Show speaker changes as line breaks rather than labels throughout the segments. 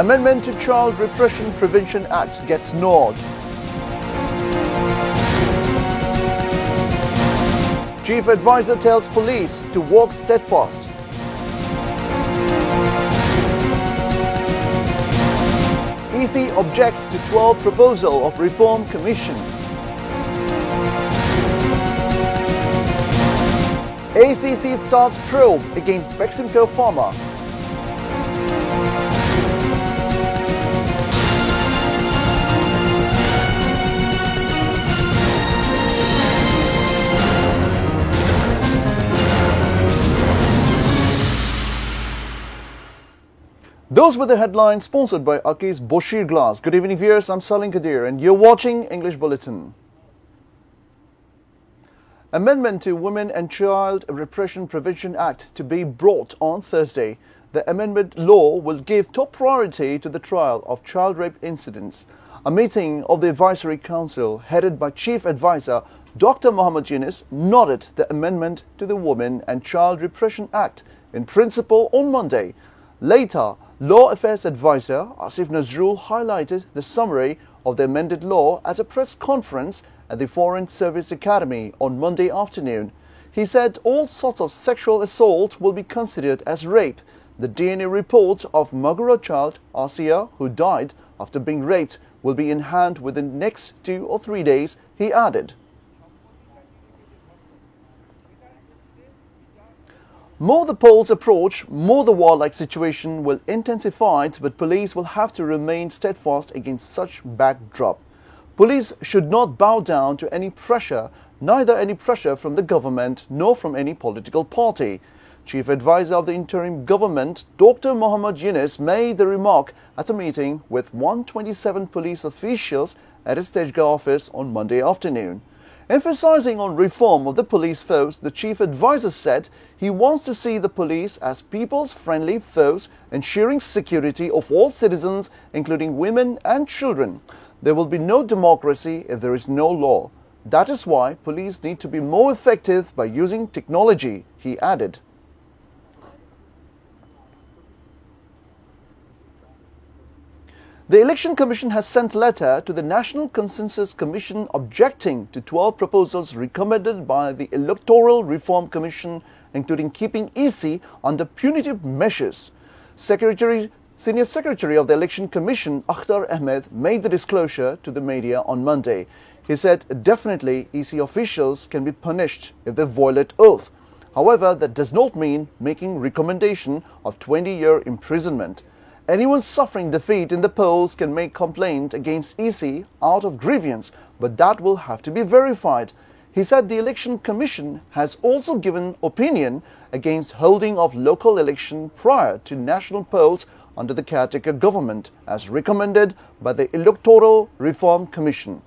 Amendment to Child Repression Prevention Act gets nod. Chief Advisor tells police to walk steadfast. EC objects to 12 proposal of Reform Commission. ACC starts probe against Beximco Pharma. Those were the headlines sponsored by Aki's Boshir Glass. Good evening viewers, I'm Salim Kadir and you're watching English Bulletin. Amendment to Women and Child Repression Prevention Act to be brought on Thursday. The amendment law will give top priority to the trial of child rape incidents. A meeting of the Advisory Council headed by Chief Advisor Dr. Muhammad Yunus nodded the amendment to the Women and Child Repression Act in principle on Monday. Later, Law Affairs Advisor Asif Nazrul highlighted the summary of the amended law at a press conference at the Foreign Service Academy on Monday afternoon. He said all sorts of sexual assault will be considered as rape. The DNA report of Magura child, Asiya, who died after being raped, will be in hand within the next 2 or 3 days, he added. More the polls approach, more the warlike situation will intensify, but police will have to remain steadfast against such backdrop. Police should not bow down to any pressure, neither any pressure from the government nor from any political party. Chief Advisor of the interim government, Dr. Muhammad Yunus, made the remark at a meeting with 127 police officials at his Tejgah office on Monday afternoon. Emphasizing on reform of the police force, the Chief Advisor said he wants to see the police as people's friendly force, ensuring security of all citizens, including women and children. There will be no democracy if there is no law. That is why police need to be more effective by using technology, he added. The Election Commission has sent a letter to the National Consensus Commission objecting to 12 proposals recommended by the Electoral Reform Commission, including keeping EC under punitive measures. Senior Secretary of the Election Commission, Akhtar Ahmed, made the disclosure to the media on Monday. He said definitely EC officials can be punished if they violate oath. However, that does not mean making recommendation of 20-year imprisonment. Anyone suffering defeat in the polls can make complaint against EC out of grievance, but that will have to be verified. He said the Election Commission has also given opinion against holding of local election prior to national polls under the caretaker government, as recommended by the Electoral Reform Commission.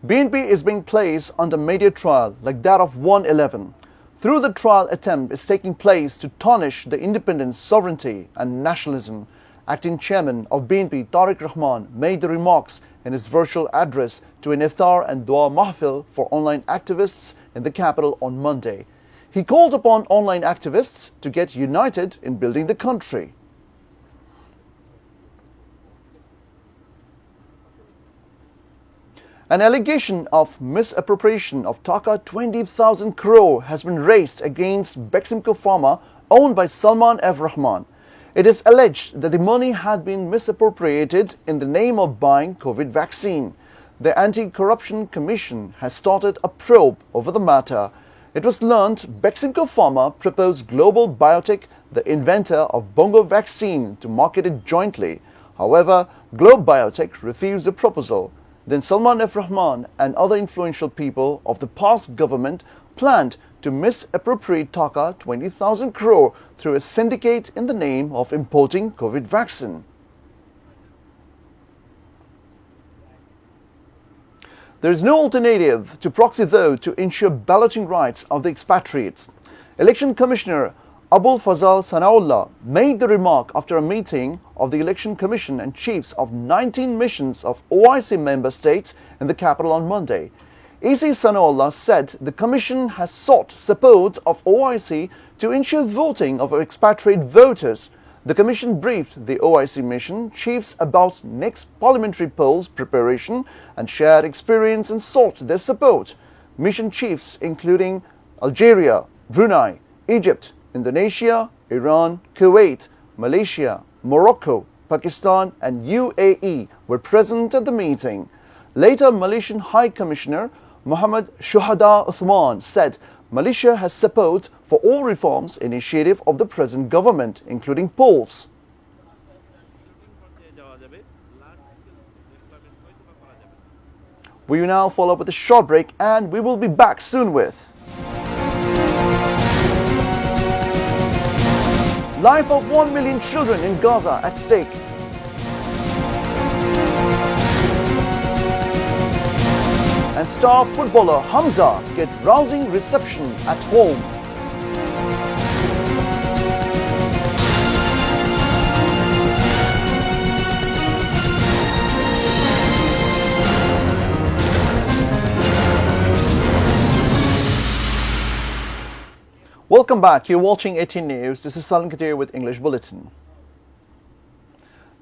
BNP is being placed under media trial like that of 111. Through the trial attempt is taking place to tarnish the independence, sovereignty and nationalism. Acting Chairman of BNP, Tariq Rahman, made the remarks in his virtual address to an iftar and dua mahfil for online activists in the capital on Monday. He called upon online activists to get united in building the country. An allegation of misappropriation of Taka 20,000 crore has been raised against Beximco Pharma, owned by Salman F. Rahman. It is alleged that the money had been misappropriated in the name of buying COVID vaccine. The Anti-Corruption Commission has started a probe over the matter. It was learned Beximco Pharma proposed Global Biotech, the inventor of Bongo vaccine, to market it jointly. However, Globe Biotech refused the proposal. Then Salman F. Rahman and other influential people of the past government planned to misappropriate Taka 20,000 crore through a syndicate in the name of importing COVID vaccine. There is no alternative to proxy vote to ensure balloting rights of the expatriates. Election Commissioner Abul Fazal Sanaullah made the remark after a meeting of the Election Commission and chiefs of 19 missions of OIC member states in the capital on Monday. AC Sanoullah said the Commission has sought support of OIC to ensure voting of expatriate voters. The Commission briefed the OIC mission chiefs about next parliamentary polls preparation and shared experience and sought their support. Mission chiefs including Algeria, Brunei, Egypt, Indonesia, Iran, Kuwait, Malaysia, Morocco, Pakistan and UAE were present at the meeting. Later, Malaysian High Commissioner Muhammad Shuhada Uthman said Malaysia has support for all reforms initiative of the present government, including polls. We will now follow up with a short break and we will be back soon with life of 1 million children in Gaza at stake. And star footballer Hamza get rousing reception at home. Welcome back. You're watching ATN News. This is Salim Kadir with English Bulletin.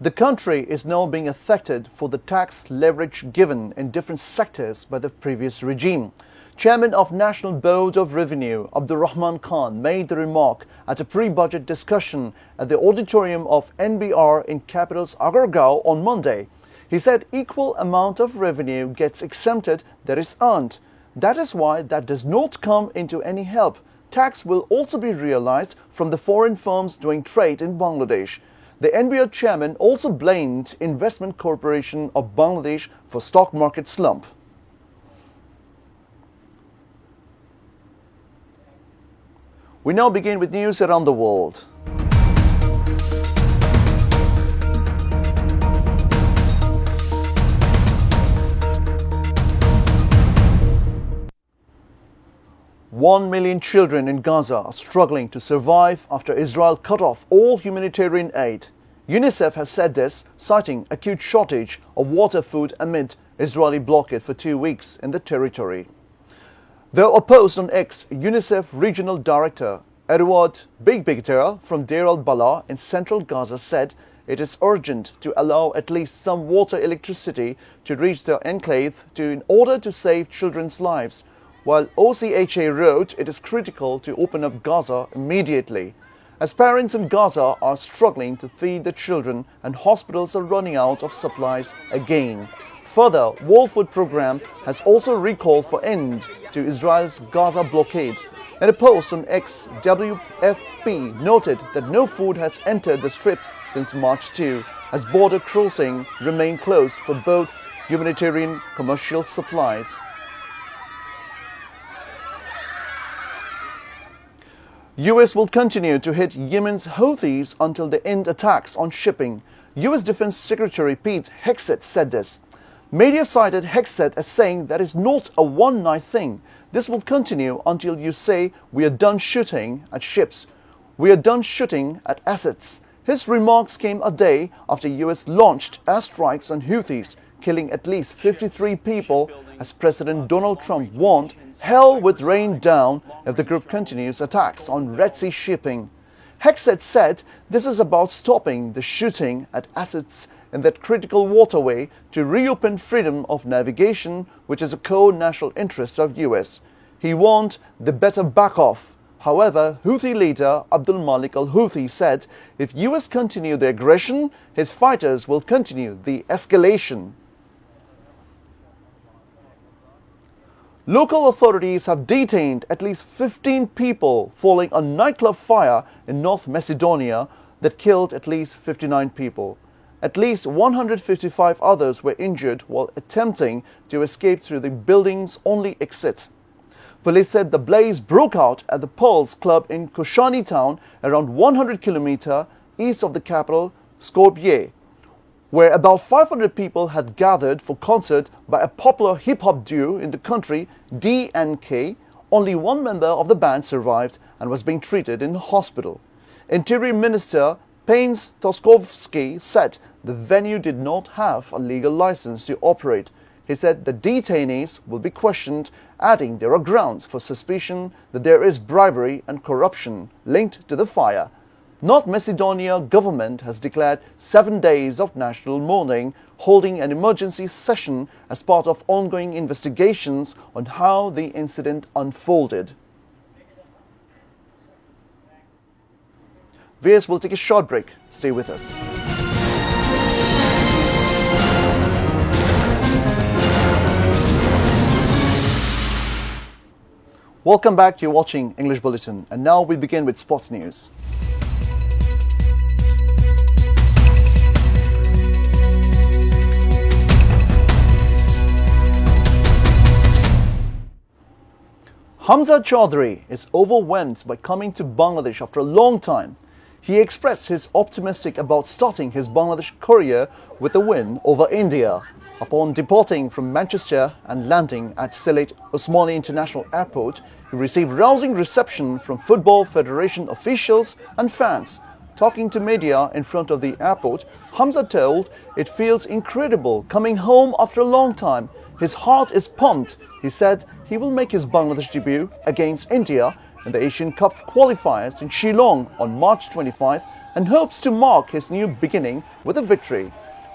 The country is now being affected for the tax leverage given in different sectors by the previous regime. Chairman of National Board of Revenue, Abdul Rahman Khan, made the remark at a pre-budget discussion at the auditorium of NBR in capital's Agargao on Monday. He said equal amount of revenue gets exempted that is earned. That is why that does not come into any help. Tax will also be realized from the foreign firms doing trade in Bangladesh. The NBR chairman also blamed Investment Corporation of Bangladesh for stock market slump. We now begin with news around the world. One million children in Gaza are struggling to survive after Israel cut off all humanitarian aid. UNICEF has said this, citing acute shortage of water food amid Israeli blockade for 2 weeks in the territory. Though opposed on X, UNICEF Regional Director Edward Bigbitter from Deir al-Balah in central Gaza said it is urgent to allow at least some water electricity to reach the enclave in order to save children's lives. While OCHA wrote it is critical to open up Gaza immediately, as parents in Gaza are struggling to feed the children and hospitals are running out of supplies again. Further, World Food Programme has also recalled for end to Israel's Gaza blockade. In a post on X, WFP noted that no food has entered the strip since March 2, as border crossings remain closed for both humanitarian commercial supplies. US will continue to hit Yemen's Houthis until they end attacks on shipping. US Defense Secretary Pete Hegseth said this. Media cited Hegseth as saying that is not a one-night thing. This will continue until you say we are done shooting at ships. We are done shooting at assets. His remarks came a day after US launched airstrikes on Houthis, killing at least 53 people, as President Donald Trump warned hell would rain down if the group continues attacks on Red Sea shipping. Hegseth said this is about stopping the shooting at assets in that critical waterway to reopen freedom of navigation, which is a core national interest of US. He warned they better back off. However, Houthi leader Abdul Malik al-Houthi said if US continue the aggression, his fighters will continue the escalation. Local authorities have detained at least 15 people following a nightclub fire in North Macedonia that killed at least 59 people. At least 155 others were injured while attempting to escape through the building's only exit. Police said the blaze broke out at the Pearls Club in Koshani town, around 100 kilometers east of the capital, Skopje, where about 500 people had gathered for concert by a popular hip-hop duo in the country, D&K. Only one member of the band survived and was being treated in a hospital. Interior Minister Pains Toskovsky said the venue did not have a legal license to operate. He said the detainees will be questioned, adding there are grounds for suspicion that there is bribery and corruption linked to the fire. North Macedonia government has declared 7 days of national mourning, holding an emergency session as part of ongoing investigations on how the incident unfolded. Viewers, will take a short break. Stay with us. Welcome back. You're watching English Bulletin, and now we begin with sports news. Hamza Chaudhry is overwhelmed by coming to Bangladesh after a long time. He expressed his optimistic about starting his Bangladesh career with a win over India. Upon departing from Manchester and landing at Sylhet Osmani International Airport, he received rousing reception from Football Federation officials and fans. Talking to media in front of the airport, Hamza told it feels incredible coming home after a long time. His heart is pumped. He said he will make his Bangladesh debut against India in the Asian Cup qualifiers in Shillong on March 25 and hopes to mark his new beginning with a victory.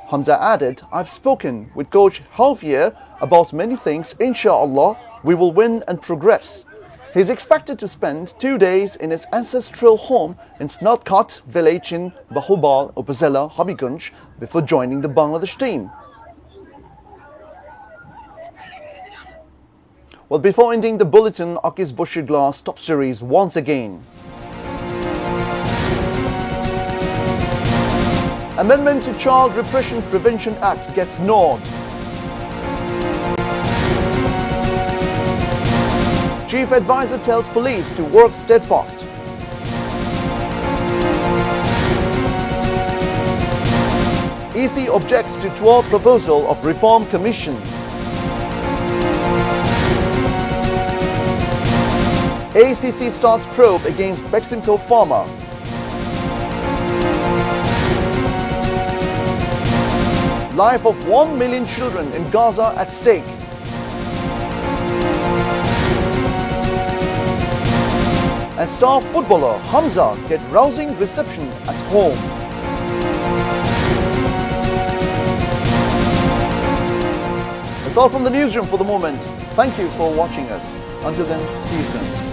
Hamza added, "I've spoken with Coach Javier about many things. Inshallah, we will win and progress." He is expected to spend 2 days in his ancestral home in Snodcut village in Bahubal, Upazila, Habigunj before joining the Bangladesh team. Well, before ending the bulletin, Akis Boshigla's top series once again. Amendment to Child Repression Prevention Act gets nod. Chief Advisor tells police to work steadfast. EC objects to 12 proposal of Reform Commission. ACC starts probe against Beximco Pharma. Life of 1 million children in Gaza at stake. And star footballer Hamza get rousing reception at home. That's all from the newsroom for the moment. Thank you for watching us. Until then, see you soon.